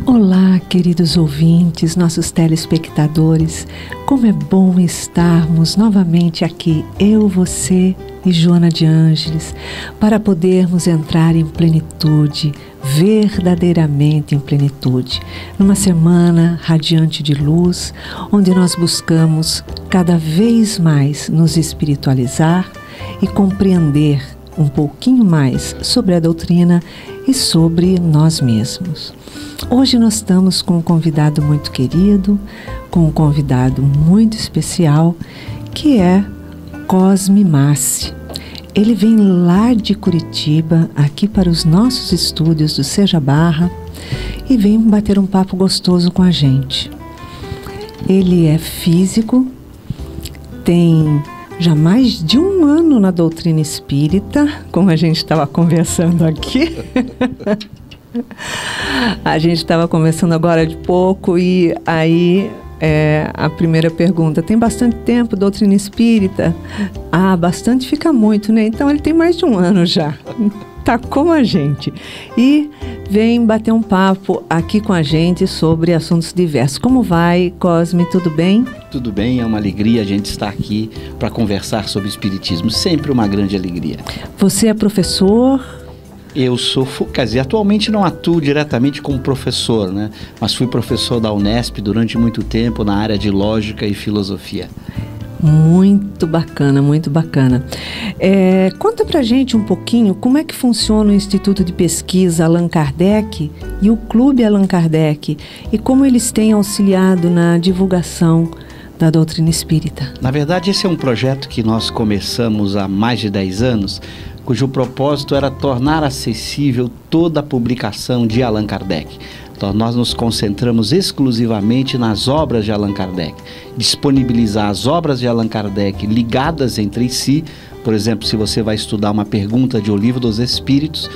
Olá, queridos ouvintes, nossos telespectadores. Como é bom estarmos novamente aqui, eu, você e Joana de Ângeles, para podermos entrar em plenitude, verdadeiramente em plenitude, numa semana radiante de luz, onde nós buscamos cada vez mais nos espiritualizar e compreender um pouquinho mais sobre a doutrina e sobre nós mesmos. Hoje nós estamos com um convidado muito querido, com um convidado muito especial, que é Cosme Massi. Ele vem lá de Curitiba, aqui para os nossos estúdios do Seja Barra, e vem bater um papo gostoso com a gente. Ele é físico, tem já mais de um ano na doutrina espírita, como a gente estava conversando aqui. A gente estava conversando agora de pouco e aí a primeira pergunta: tem bastante tempo doutrina espírita? Ah, bastante fica muito, né? Então ele tem mais de um ano já, tá com a gente e vem bater um papo aqui com a gente sobre assuntos diversos. Como vai, Cosme? Tudo bem? Tudo bem, é uma alegria a gente estar aqui para conversar sobre espiritismo, sempre uma grande alegria. Você é professor? Eu sou, quer dizer, atualmente não atuo diretamente como professor, né? Mas fui professor da Unesp durante muito tempo na área de lógica e filosofia. Muito bacana, muito bacana. Conta pra gente um pouquinho como é que funciona o Instituto de Pesquisa Allan Kardec e o Clube Allan Kardec e como eles têm auxiliado na divulgação da doutrina espírita. Na verdade, esse é um projeto que nós começamos há mais de 10 anos, cujo propósito era tornar acessível toda a publicação de Allan Kardec. Então, nós nos concentramos exclusivamente nas obras de Allan Kardec, disponibilizar as obras de Allan Kardec ligadas entre si. Por exemplo, se você vai estudar uma pergunta de O Livro dos Espíritos,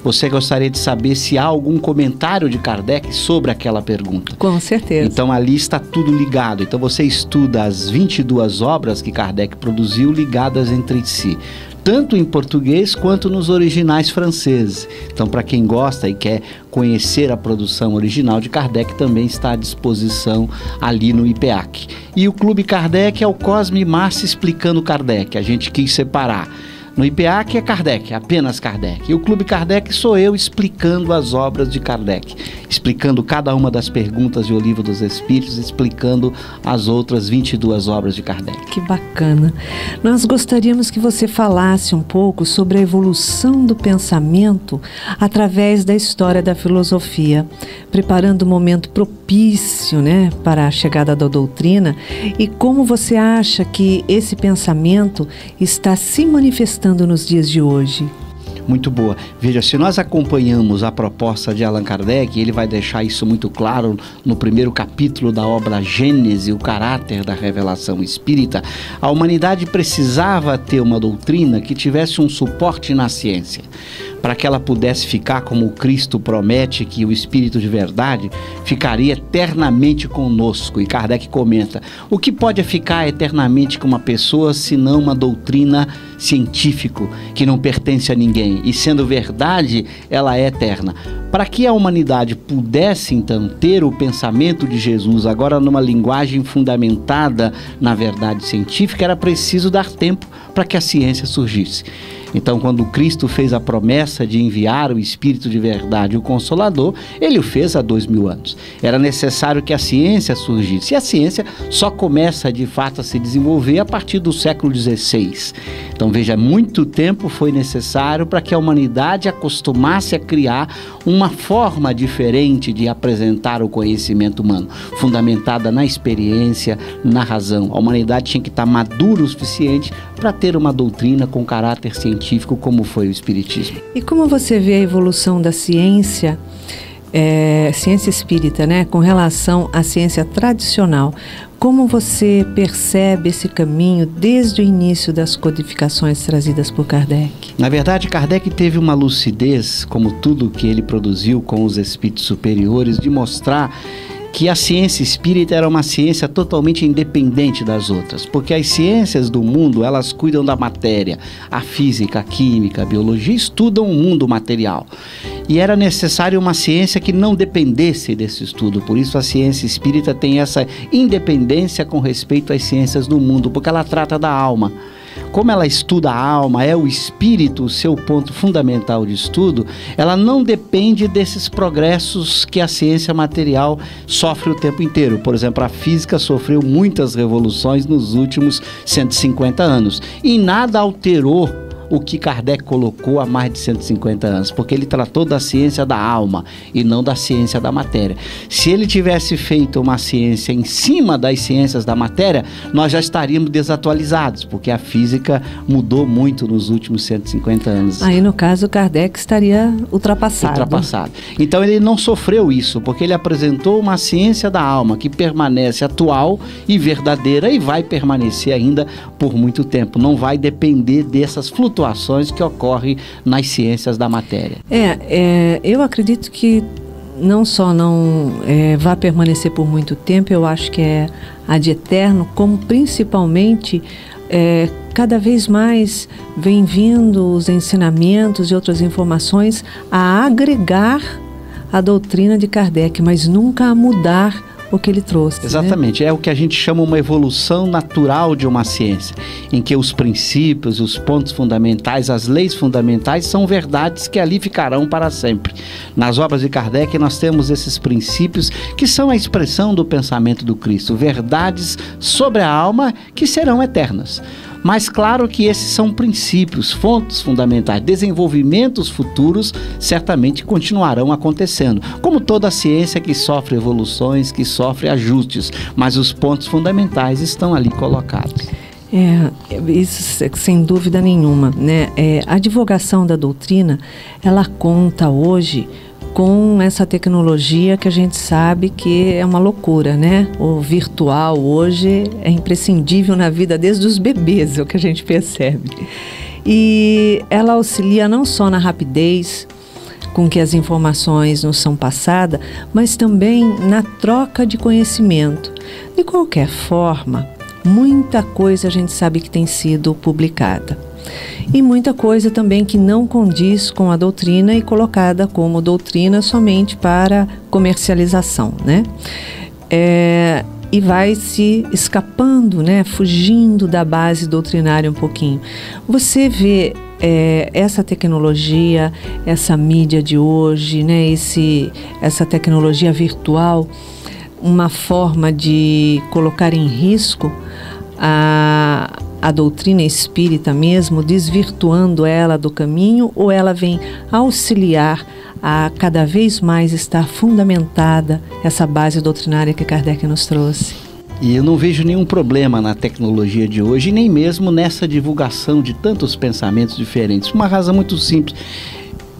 você gostaria de saber se há algum comentário de Kardec sobre aquela pergunta. Com certeza. Então ali está tudo ligado. Então você estuda as 22 obras que Kardec produziu ligadas entre si, tanto em português quanto nos originais franceses. Então, para quem gosta e quer conhecer a produção original de Kardec, também está à disposição ali no IPEAC. E o Clube Kardec é o Cosme Massi explicando Kardec. A gente quis separar. No IPEAC é Kardec, apenas Kardec. E o Clube Kardec sou eu explicando as obras de Kardec, explicando cada uma das perguntas de O Livro dos Espíritos, explicando as outras 22 obras de Kardec. Que bacana. Nós gostaríamos que você falasse um pouco sobre a evolução do pensamento através da história da filosofia, preparando um momento propício, né, para a chegada da doutrina, e como você acha que esse pensamento está se manifestando nos dias de hoje. Muito boa. Veja, se nós acompanhamos a proposta de Allan Kardec, ele vai deixar isso muito claro no primeiro capítulo da obra Gênese, o caráter da revelação espírita. A humanidade precisava ter uma doutrina que tivesse um suporte na ciência, para que ela pudesse ficar como o Cristo promete, que o Espírito de verdade ficaria eternamente conosco. E Kardec comenta: o que pode ficar eternamente com uma pessoa se não uma doutrina científica que não pertence a ninguém? E sendo verdade, ela é eterna. Para que a humanidade pudesse então ter o pensamento de Jesus, agora numa linguagem fundamentada na verdade científica, era preciso dar tempo para que a ciência surgisse. Então, quando Cristo fez a promessa de enviar o Espírito de verdade, o Consolador, ele o fez há 2000 anos. Era necessário que a ciência surgisse. E a ciência só começa, de fato, a se desenvolver a partir do século XVI. Então, veja, muito tempo foi necessário para que a humanidade acostumasse a criar uma forma diferente de apresentar o conhecimento humano, fundamentada na experiência, na razão. A humanidade tinha que estar madura o suficiente para ter uma doutrina com caráter científico, como foi o Espiritismo. E como você vê a evolução da ciência, ciência espírita, né, com relação à ciência tradicional? Como você percebe esse caminho desde o início das codificações trazidas por Kardec? Na verdade, Kardec teve uma lucidez, como tudo que ele produziu com os espíritos superiores, de mostrar que a ciência espírita era uma ciência totalmente independente das outras, porque as ciências do mundo, elas cuidam da matéria, a física, a química, a biologia, estudam o mundo material. E era necessário uma ciência que não dependesse desse estudo. Por isso a ciência espírita tem essa independência com respeito às ciências do mundo, porque ela trata da alma. Como ela estuda a alma, é o espírito o seu ponto fundamental de estudo, ela não depende desses progressos que a ciência material sofre o tempo inteiro. Por exemplo, a física sofreu muitas revoluções nos últimos 150 anos e nada alterou o que Kardec colocou há mais de 150 anos, porque ele tratou da ciência da alma e não da ciência da matéria. Se ele tivesse feito uma ciência em cima das ciências da matéria, nós já estaríamos desatualizados, porque a física mudou muito nos últimos 150 anos. Aí, no caso, Kardec estaria ultrapassado. Então, ele não sofreu isso, porque ele apresentou uma ciência da alma que permanece atual e verdadeira e vai permanecer ainda por muito tempo. Não vai depender dessas flutuações que ocorrem nas ciências da matéria. Eu acredito que não só não vai permanecer por muito tempo, eu acho que é ad eterno, como principalmente cada vez mais vem vindo os ensinamentos e outras informações a agregar a doutrina de Kardec, mas nunca a mudar o que ele trouxe. Exatamente, né? É o que a gente chama uma evolução natural de uma ciência, em que os princípios, os pontos fundamentais, as leis fundamentais são verdades que ali ficarão para sempre. Nas obras de Kardec nós temos esses princípios que são a expressão do pensamento do Cristo, verdades sobre a alma que serão eternas. Mas claro que esses são princípios, fontes fundamentais, desenvolvimentos futuros certamente continuarão acontecendo, como toda a ciência que sofre evoluções, que sofre ajustes, mas os pontos fundamentais estão ali colocados. Isso sem dúvida nenhuma, né? A divulgação da doutrina, ela conta hoje com essa tecnologia que a gente sabe que é uma loucura, né? O virtual hoje é imprescindível na vida desde os bebês, é o que a gente percebe. E ela auxilia não só na rapidez com que as informações nos são passadas, mas também na troca de conhecimento. De qualquer forma, muita coisa a gente sabe que tem sido publicada. E muita coisa também que não condiz com a doutrina e colocada como doutrina somente para comercialização, né? E vai se escapando, né? Fugindo da base doutrinária um pouquinho. Você vê essa tecnologia, essa mídia de hoje, né? Essa tecnologia virtual, uma forma de colocar em risco a doutrina espírita mesmo, desvirtuando ela do caminho, ou ela vem auxiliar a cada vez mais estar fundamentada essa base doutrinária que Kardec nos trouxe? E eu não vejo nenhum problema na tecnologia de hoje, nem mesmo nessa divulgação de tantos pensamentos diferentes. Uma razão muito simples.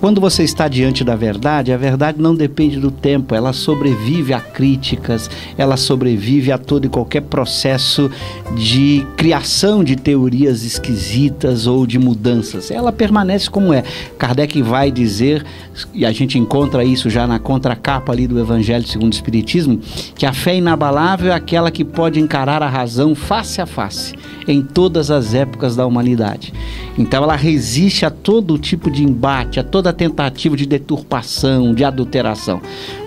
Quando você está diante da verdade, a verdade não depende do tempo, ela sobrevive a críticas, ela sobrevive a todo e qualquer processo de criação de teorias esquisitas ou de mudanças. Ela permanece como é. Kardec vai dizer, e a gente encontra isso já na contracapa ali do Evangelho segundo o Espiritismo, que a fé inabalável é aquela que pode encarar a razão face a face, em todas as épocas da humanidade. Então ela resiste a todo tipo de embate, a toda tentativa de deturpação, de adulteração.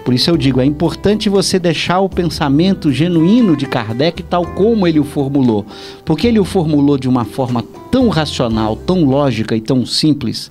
Por isso eu digo, é importante você deixar o pensamento genuíno de Kardec tal como ele o formulou, porque ele o formulou de uma forma tão racional, tão lógica e tão simples,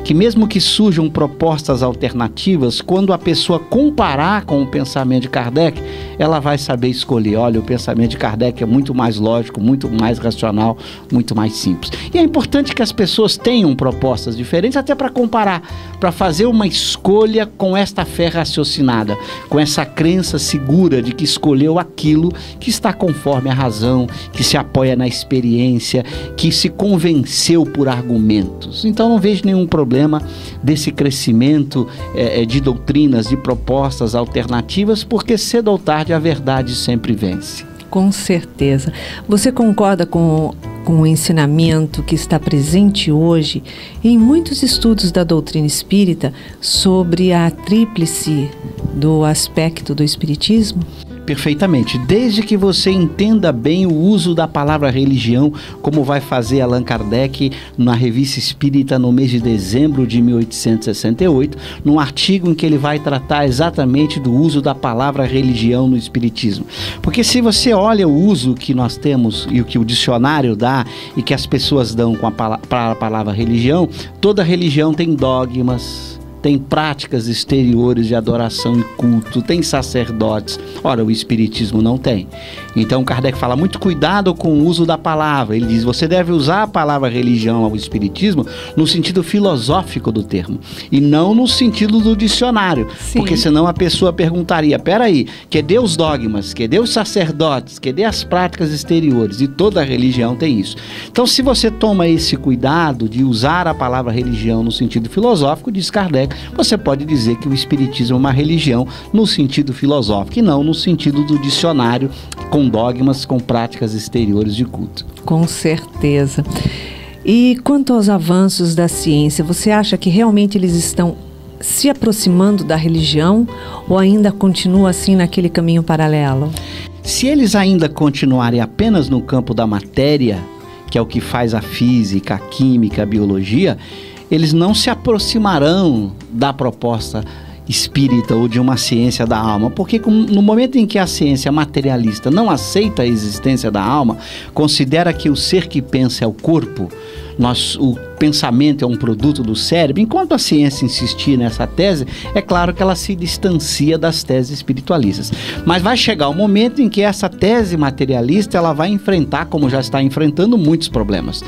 que mesmo que surjam propostas alternativas, quando a pessoa comparar com o pensamento de Kardec, ela vai saber escolher. Olha, o pensamento de Kardec é muito mais lógico, muito mais racional, muito mais simples. E é importante que as pessoas tenham propostas diferentes, até para comparar, para fazer uma escolha com esta fé raciocinada, com essa crença segura de que escolheu aquilo que está conforme a razão, que se apoia na experiência, que se convenceu por argumentos. Então não vejo nenhum problema desse crescimento de doutrinas, de propostas alternativas, porque cedo ou tarde a verdade sempre vence. Com certeza. Você concorda com o ensinamento que está presente hoje em muitos estudos da doutrina espírita sobre a tríplice do aspecto do espiritismo? Perfeitamente, desde que você entenda bem o uso da palavra religião, como vai fazer Allan Kardec na Revista Espírita no mês de dezembro de 1868, num artigo em que ele vai tratar exatamente do uso da palavra religião no Espiritismo. Porque se você olha o uso que nós temos e o que o dicionário dá e que as pessoas dão para a palavra religião, toda religião tem dogmas, tem práticas exteriores de adoração e culto, tem sacerdotes. Ora, o Espiritismo não tem. Então Kardec fala muito cuidado com o uso da palavra. Ele diz, você deve usar a palavra religião ao Espiritismo no sentido filosófico do termo, e não no sentido do dicionário. Sim. Porque senão a pessoa perguntaria, peraí, cadê os dogmas, cadê os sacerdotes, cadê as práticas exteriores? E toda religião tem isso. Então, se você toma esse cuidado de usar a palavra religião no sentido filosófico, diz Kardec, você pode dizer que o Espiritismo é uma religião no sentido filosófico e não no sentido do dicionário, com dogmas, com práticas exteriores de culto. Com certeza. E quanto aos avanços da ciência, você acha que realmente eles estão se aproximando da religião ou ainda continua assim naquele caminho paralelo? Se eles ainda continuarem apenas no campo da matéria, que é o que faz a física, a química, a biologia, eles não se aproximarão da proposta espírita ou de uma ciência da alma, porque no momento em que a ciência materialista não aceita a existência da alma, considera que o ser que pensa é o corpo, o pensamento é um produto do cérebro, enquanto a ciência insistir nessa tese, é claro que ela se distancia das teses espiritualistas. Mas vai chegar o momento em que essa tese materialista ela vai enfrentar, como já está enfrentando, muitos problemas.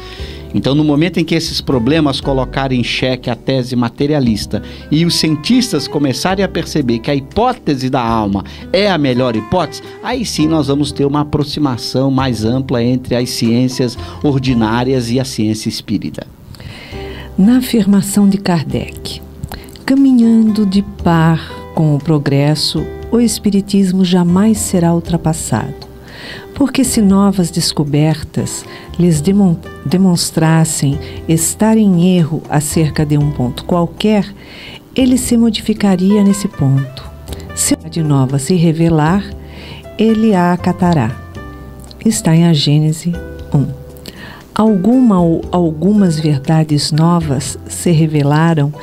Então, no momento em que esses problemas colocarem em xeque a tese materialista e os cientistas começarem a perceber que a hipótese da alma é a melhor hipótese, aí sim nós vamos ter uma aproximação mais ampla entre as ciências ordinárias e a ciência espírita. Na afirmação de Kardec, caminhando de par com o progresso, o Espiritismo jamais será ultrapassado. Porque se novas descobertas lhes demonstrassem estar em erro acerca de um ponto qualquer, ele se modificaria nesse ponto. Se a de nova se revelar, ele a acatará. Está em a Gênese 1. Alguma ou algumas verdades novas se revelaram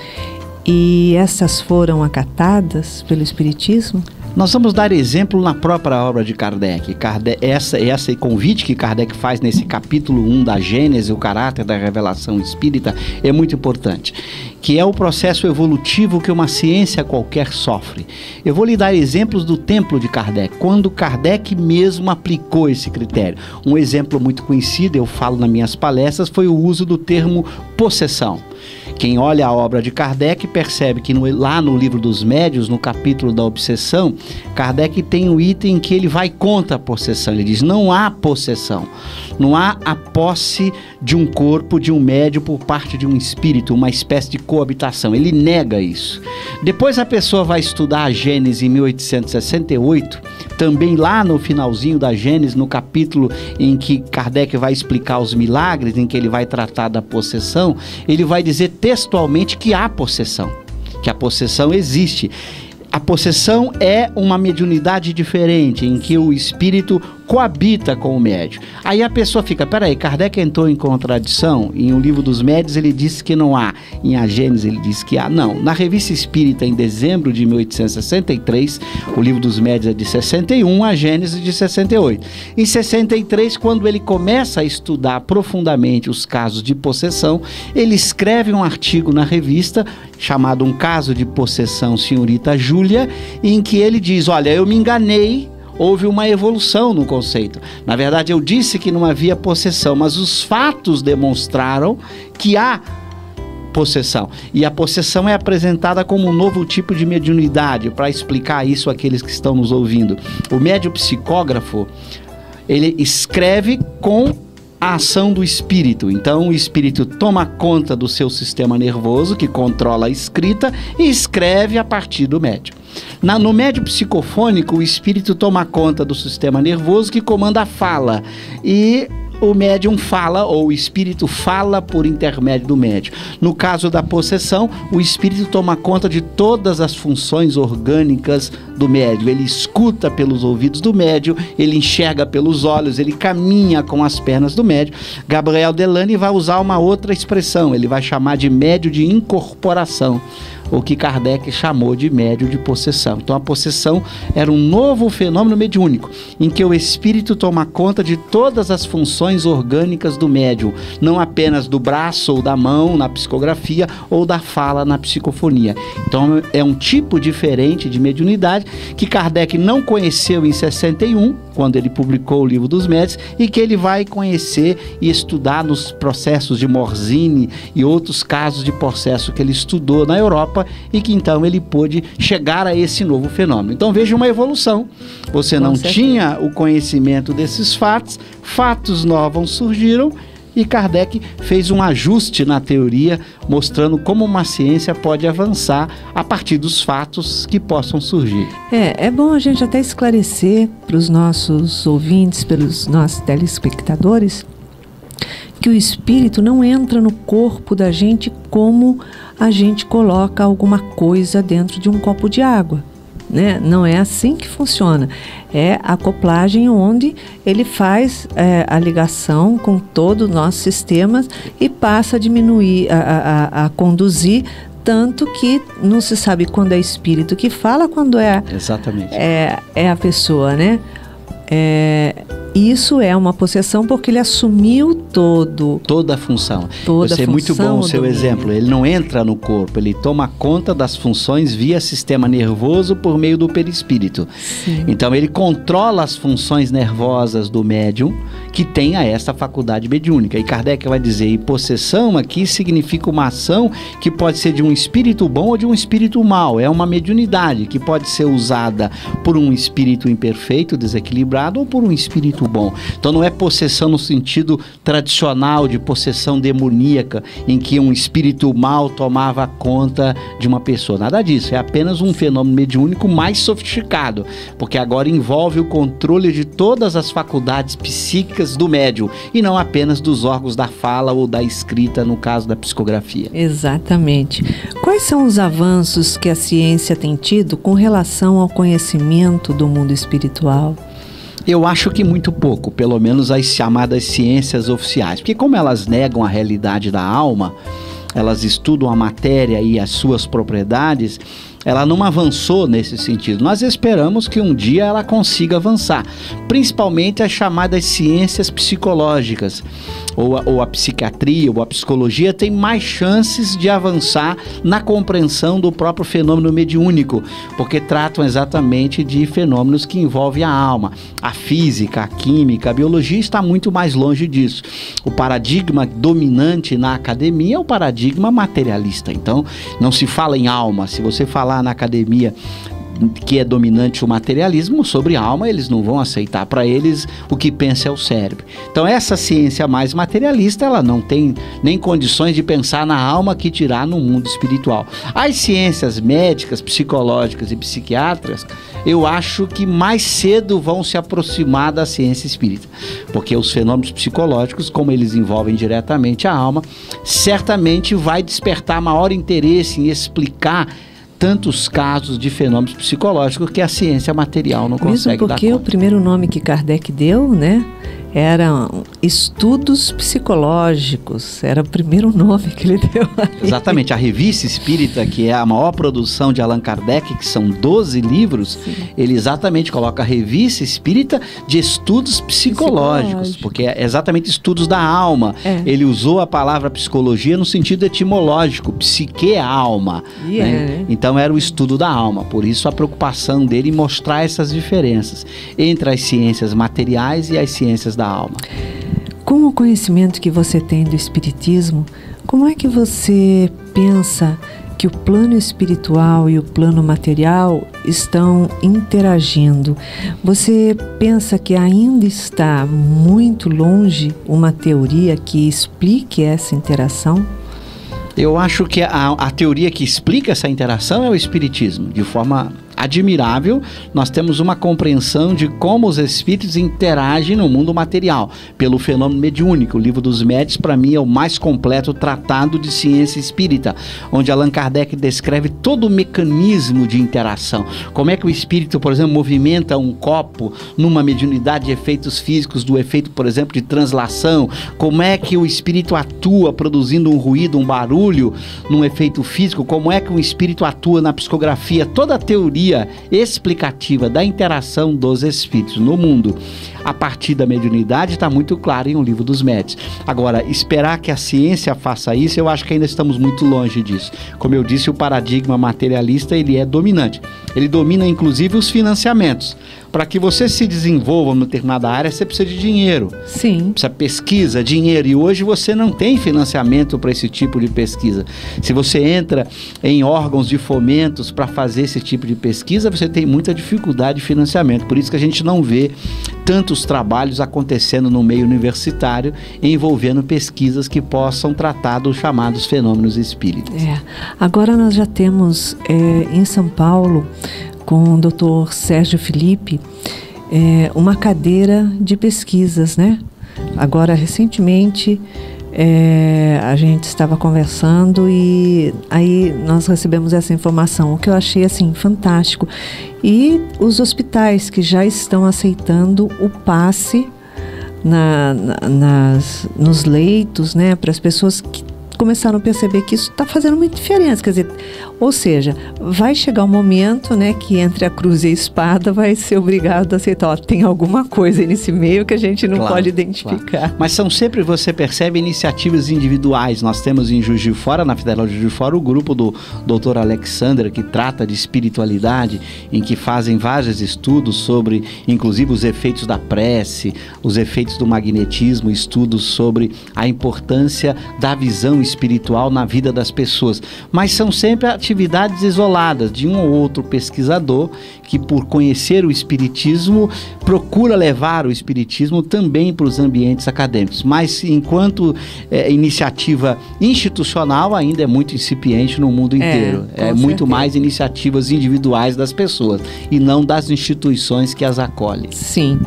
e essas foram acatadas pelo Espiritismo? Nós vamos dar exemplo na própria obra de Kardec. Esse convite que Kardec faz nesse capítulo 1 da Gênese, o caráter da revelação espírita, é muito importante, que é o processo evolutivo que uma ciência qualquer sofre. Eu vou lhe dar exemplos do templo de Kardec, quando Kardec mesmo aplicou esse critério. Um exemplo muito conhecido, eu falo nas minhas palestras, foi o uso do termo possessão. Quem olha a obra de Kardec percebe que lá no Livro dos Médiuns, no capítulo da obsessão, Kardec tem um item que ele vai contra a possessão. Ele diz, não há possessão, não há a posse de um corpo, de um médium por parte de um espírito, uma espécie de coabitação. Ele nega isso. Depois a pessoa vai estudar a Gênese em 1868, também lá no finalzinho da Gênese, no capítulo em que Kardec vai explicar os milagres, em que ele vai tratar da possessão, ele vai dizer textualmente que há possessão, que a possessão existe. A possessão é uma mediunidade diferente, em que o espírito coabita com o médium. Aí a pessoa fica, peraí, Kardec entrou em contradição? Em O Livro dos Médiuns ele disse que não há, em A Gênese ele disse que há. Não, na Revista Espírita, em dezembro de 1863, o Livro dos Médiuns é de 61, a Gênese de 68. Em 63, quando ele começa a estudar profundamente os casos de possessão, ele escreve um artigo na revista, chamado Um Caso de Possessão, Senhorita Júlia, em que ele diz, olha, eu me enganei, houve uma evolução no conceito. Na verdade, eu disse que não havia possessão, mas os fatos demonstraram que há possessão. E a possessão é apresentada como um novo tipo de mediunidade. Para explicar isso àqueles que estão nos ouvindo, o médium psicógrafo, ele escreve com a ação do espírito. Então o espírito toma conta do seu sistema nervoso, que controla a escrita, e escreve a partir do médium. No médium psicofônico, o espírito toma conta do sistema nervoso, que comanda a fala, e o médium fala, ou o espírito fala por intermédio do médium. No caso da possessão, o espírito toma conta de todas as funções orgânicas do médium. Ele escuta pelos ouvidos do médium, ele enxerga pelos olhos, ele caminha com as pernas do médium. Gabriel Delany vai usar uma outra expressão, ele vai chamar de médium de incorporação, o que Kardec chamou de médium de possessão. Então a possessão era um novo fenômeno mediúnico, em que o espírito toma conta de todas as funções orgânicas do médium, não apenas do braço ou da mão na psicografia ou da fala na psicofonia. Então é um tipo diferente de mediunidade que Kardec não conheceu em 61, quando ele publicou o Livro dos Médiuns, e que ele vai conhecer e estudar nos processos de Morzine e outros casos de processo que ele estudou na Europa, e que então ele pôde chegar a esse novo fenômeno. Então veja uma evolução. Você não tinha o conhecimento desses fatos novos surgiram, e Kardec fez um ajuste na teoria, mostrando como uma ciência pode avançar a partir dos fatos que possam surgir. É bom a gente até esclarecer para os nossos ouvintes, pelos nossos telespectadores, que o espírito não entra no corpo da gente como a gente coloca alguma coisa dentro de um copo de água, né? Não é assim que funciona. É a acoplagem onde ele faz a ligação com todo o nosso sistema e passa a diminuir, a conduzir, tanto que não se sabe quando é espírito que fala, quando Exatamente. É a pessoa, né? Isso é uma possessão porque ele assumiu toda a função. É muito bom o seu exemplo. Ele não entra no corpo, ele toma conta das funções via sistema nervoso por meio do perispírito. Sim. Então ele controla as funções nervosas do médium que tenha essa faculdade mediúnica. E Kardec vai dizer, e possessão aqui significa uma ação que pode ser de um espírito bom ou de um espírito mau. É uma mediunidade que pode ser usada por um espírito imperfeito, desequilibrado, ou por um espírito bom. Então não é possessão no sentido tradicional de possessão demoníaca, em que um espírito mau tomava conta de uma pessoa. Nada disso, é apenas um fenômeno mediúnico mais sofisticado, porque agora envolve o controle de todas as faculdades psíquicas do médium, e não apenas dos órgãos da fala ou da escrita, no caso da psicografia. Exatamente. Quais são os avanços que a ciência tem tido com relação ao conhecimento do mundo espiritual? Eu acho que muito pouco, pelo menos as chamadas ciências oficiais, porque como elas negam a realidade da alma, elas estudam a matéria e as suas propriedades, ela não avançou nesse sentido. Nós esperamos que um dia ela consiga avançar, principalmente as chamadas ciências psicológicas, ou a psiquiatria, ou a psicologia tem mais chances de avançar na compreensão do próprio fenômeno mediúnico, porque tratam exatamente de fenômenos que envolvem a alma. A física, a química, a biologia está muito mais longe disso. O paradigma dominante na academia é o paradigma materialista. Então, não se fala em alma. Se você falar na academia que é dominante o materialismo, sobre a alma eles não vão aceitar. Para eles o que pensa é o cérebro. Então essa ciência mais materialista, ela não tem nem condições de pensar na alma, que dirá no mundo espiritual. As ciências médicas, psicológicas e psiquiátricas, eu acho que mais cedo vão se aproximar da ciência espírita, porque os fenômenos psicológicos, como eles envolvem diretamente a alma, certamente vai despertar maior interesse em explicar tantos casos de fenômenos psicológicos que a ciência material não consegue dar conta. Mesmo porque o primeiro nome que Kardec deu, né, eram estudos psicológicos, era o primeiro nome que ele deu. Exatamente, a Revista Espírita, que é a maior produção de Allan Kardec, que são 12 livros, sim, ele exatamente coloca a Revista Espírita de Estudos Psicológicos, porque é exatamente estudos da alma. Ele usou a palavra psicologia no sentido etimológico, psique é alma, né? Então era o estudo da alma, por isso a preocupação dele em mostrar essas diferenças entre as ciências materiais e as ciências da alma. Com o conhecimento que você tem do Espiritismo, como é que você pensa que o plano espiritual e o plano material estão interagindo? Você pensa que ainda está muito longe uma teoria que explique essa interação? Eu acho que a teoria que explica essa interação é o Espiritismo, de forma admirável, nós temos uma compreensão de como os espíritos interagem no mundo material, pelo fenômeno mediúnico. O Livro dos Médiuns, para mim, é o mais completo tratado de ciência espírita, onde Allan Kardec descreve todo o mecanismo de interação. Como é que o espírito, por exemplo, movimenta um copo numa mediunidade de efeitos físicos, do efeito, por exemplo, de translação. Como é que o espírito atua produzindo um ruído, um barulho, num efeito físico. Como é que o espírito atua na psicografia. Toda a teoria explicativa da interação dos espíritos no mundo a partir da mediunidade está muito claro em O Livro dos Médiuns. Agora, esperar que a ciência faça isso, eu acho que ainda estamos muito longe disso. Como eu disse, o paradigma materialista, ele é dominante. Ele domina inclusive os financiamentos. Para que você se desenvolva em determinada área, você precisa de dinheiro. Sim. Precisa pesquisa, dinheiro. E hoje você não tem financiamento para esse tipo de pesquisa. Se você entra em órgãos de fomentos para fazer esse tipo de pesquisa, você tem muita dificuldade de financiamento. Por isso que a gente não vê tantos trabalhos acontecendo no meio universitário envolvendo pesquisas que possam tratar dos chamados fenômenos espíritas. Agora nós já temos em São Paulo, com o Dr. Sérgio Felipe, uma cadeira de pesquisas, né? Agora, recentemente, a gente estava conversando e aí nós recebemos essa informação, o que eu achei, assim, fantástico. E os hospitais que já estão aceitando o passe nos leitos, né? Para as pessoas que começaram a perceber que isso está fazendo muita diferença, quer dizer, ou seja, vai chegar um momento, né, que entre a cruz e a espada vai ser obrigado a aceitar, ó, tem alguma coisa aí nesse meio que a gente não pode identificar. Claro. Mas são sempre, você percebe, iniciativas individuais. Nós temos em Juiz de Fora, na Federal de Juiz de Fora, o grupo do Dr. Alexander, que trata de espiritualidade, em que fazem vários estudos sobre, inclusive, os efeitos da prece, os efeitos do magnetismo, estudos sobre a importância da visão espiritual na vida das pessoas, mas são sempre atividades isoladas de um ou outro pesquisador que, por conhecer o espiritismo, procura levar o espiritismo também para os ambientes acadêmicos, mas enquanto iniciativa institucional ainda é muito incipiente no mundo inteiro, muito mais iniciativas individuais das pessoas e não das instituições que as acolhem. Sim.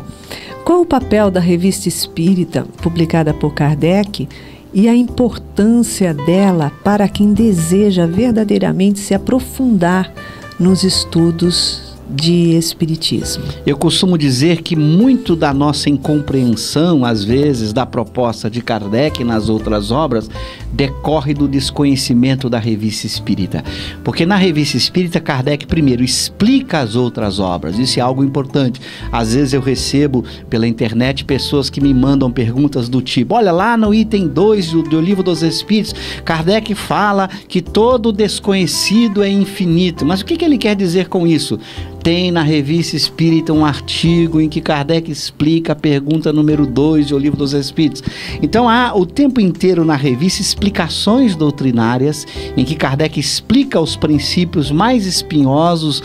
Qual o papel da Revista Espírita, publicada por Kardec, e a importância dela para quem deseja verdadeiramente se aprofundar nos estudos de espiritismo? Eu costumo dizer que muito da nossa incompreensão, às vezes, da proposta de Kardec nas outras obras, decorre do desconhecimento da Revista Espírita. Porque na Revista Espírita, Kardec primeiro explica as outras obras. Isso é algo importante. Às vezes eu recebo pela internet pessoas que me mandam perguntas do tipo: olha, lá no item 2 do Livro dos Espíritos, Kardec fala que todo desconhecido é infinito. Mas o que ele quer dizer com isso? Tem na Revista Espírita um artigo em que Kardec explica a pergunta número 2 do Livro dos Espíritos. Então há o tempo inteiro na revista explicações doutrinárias em que Kardec explica os princípios mais espinhosos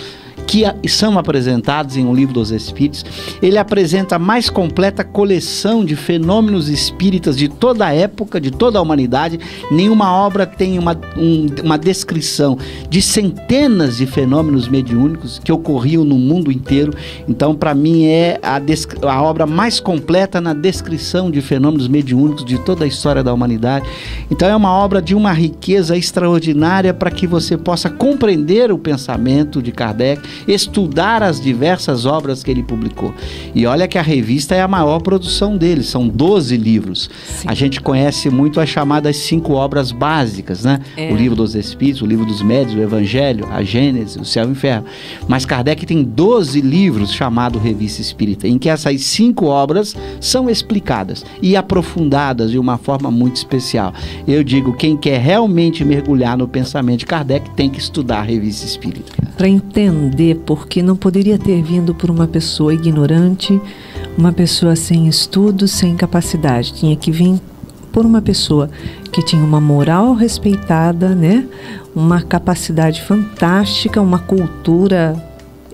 que são apresentados em O Livro dos Espíritos. Ele apresenta a mais completa coleção de fenômenos espíritas de toda a época, de toda a humanidade. Nenhuma obra tem uma descrição de centenas de fenômenos mediúnicos que ocorriam no mundo inteiro. Então, para mim, é a obra mais completa na descrição de fenômenos mediúnicos de toda a história da humanidade. Então, é uma obra de uma riqueza extraordinária para que você possa compreender o pensamento de Kardec, estudar as diversas obras que ele publicou. E olha que a revista é a maior produção dele, são 12 livros. Sim. A gente conhece muito as chamadas 5 obras básicas, né? O Livro dos Espíritos, o Livro dos Médiuns, o Evangelho, a Gênese, o Céu e o Inferno. Mas Kardec tem 12 livros chamados Revista Espírita, em que essas 5 obras são explicadas e aprofundadas de uma forma muito especial. Eu digo, quem quer realmente mergulhar no pensamento de Kardec tem que estudar a Revista Espírita. Para entender, porque não poderia ter vindo por uma pessoa ignorante, uma pessoa sem estudo, sem capacidade. Tinha que vir por uma pessoa que tinha uma moral respeitada, né? Uma capacidade fantástica, uma cultura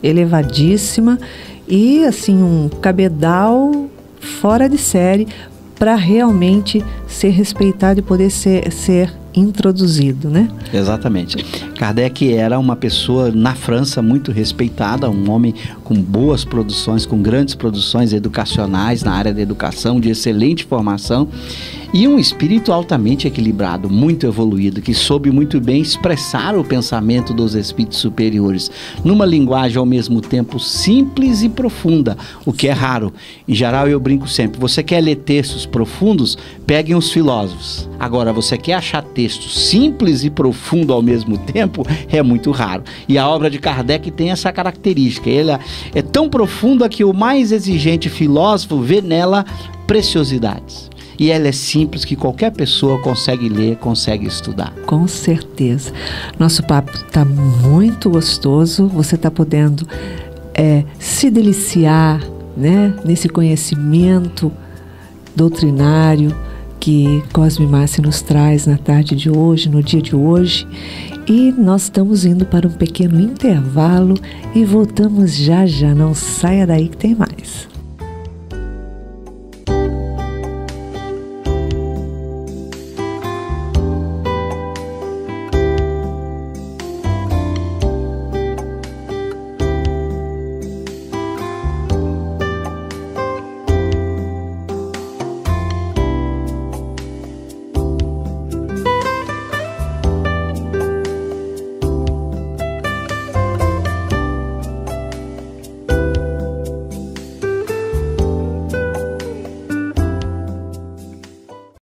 elevadíssima e assim um cabedal fora de série para realmente ser respeitado e poder ser introduzido, né? Exatamente. Kardec era uma pessoa na França muito respeitada, um homem com boas produções, com grandes produções educacionais na área da educação, de excelente formação, e um espírito altamente equilibrado, muito evoluído, que soube muito bem expressar o pensamento dos espíritos superiores, numa linguagem ao mesmo tempo simples e profunda, o que é raro. Em geral, eu brinco sempre, você quer ler textos profundos? Peguem os filósofos. Agora, você quer achar textos simples e profundo ao mesmo tempo? É muito raro. E a obra de Kardec tem essa característica. Ela é tão profunda que o mais exigente filósofo vê nela preciosidades. E ela é simples, que qualquer pessoa consegue ler, consegue estudar. Com certeza. Nosso papo está muito gostoso. Você está podendo se deliciar, né, nesse conhecimento doutrinário que Cosme Massi nos traz na tarde de hoje, no dia de hoje. E nós estamos indo para um pequeno intervalo e voltamos já já. Não saia daí que tem mais.